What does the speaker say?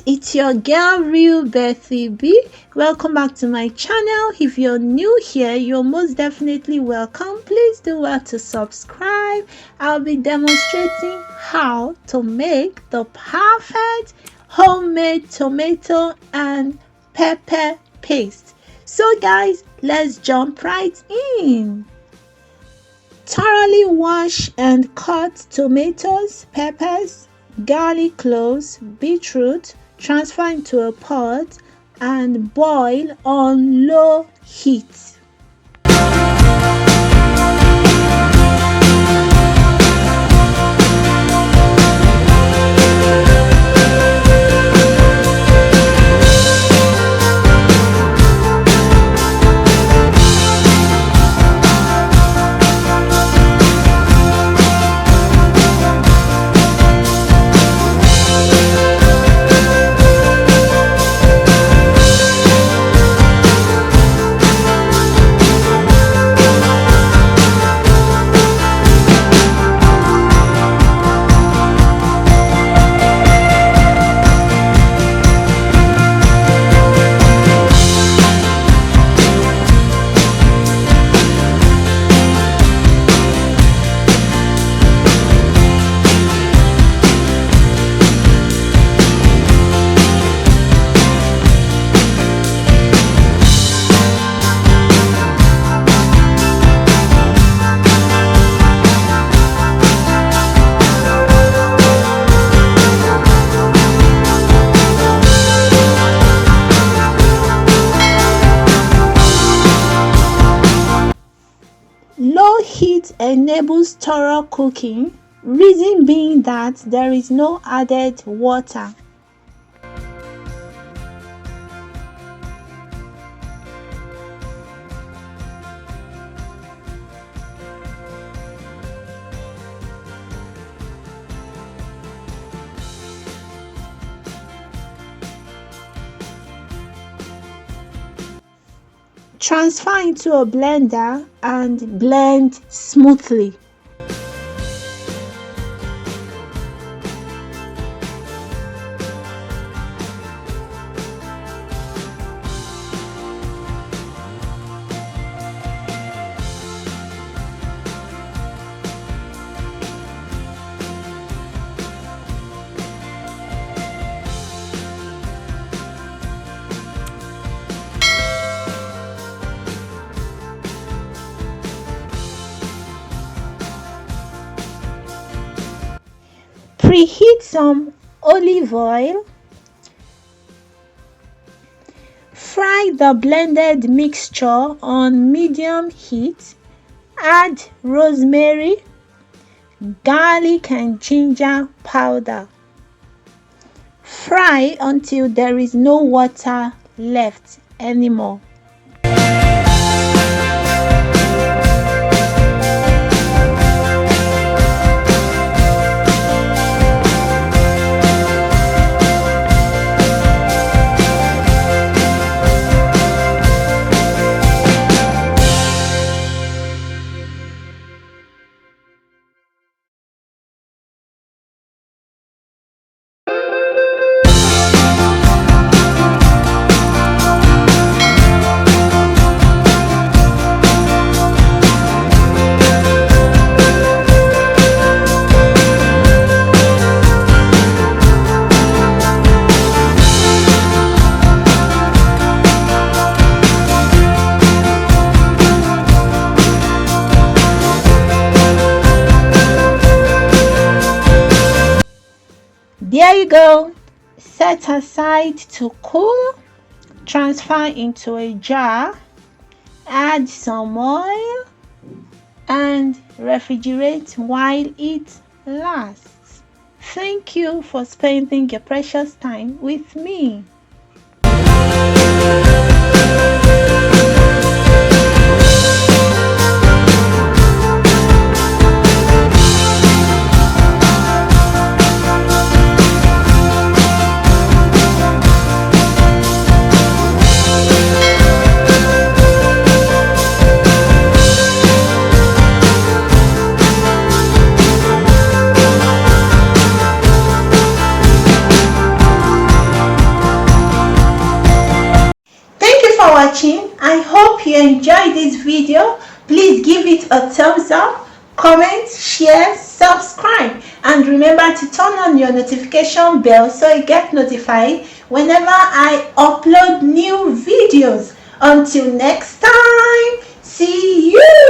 guys, it's your girl Real Bethy B. Welcome back to my channel. If you're new here, you're most definitely welcome. Please do well to subscribe. I'll be demonstrating how to make the perfect homemade tomato and pepper paste. So guys, let's jump right in. Thoroughly wash and cut tomatoes, peppers, garlic cloves, beetroot, transfer into a pot and boil on low heat. Low heat enables thorough cooking, reason being that there is no added water. Transfer into a blender and blend smoothly. Preheat some olive oil. Fry the blended mixture on medium heat. Add rosemary, garlic and ginger powder. Fry until there is no water left anymore. There you go. Set aside to cool. Transfer into a jar. Add some oil and refrigerate while it lasts. Thank you for spending your precious time with me. watching. I hope you enjoyed this video. Please give it a thumbs up, comment, share, subscribe, and remember to turn on your notification bell so you get notified whenever I upload new videos. Until next time, see you.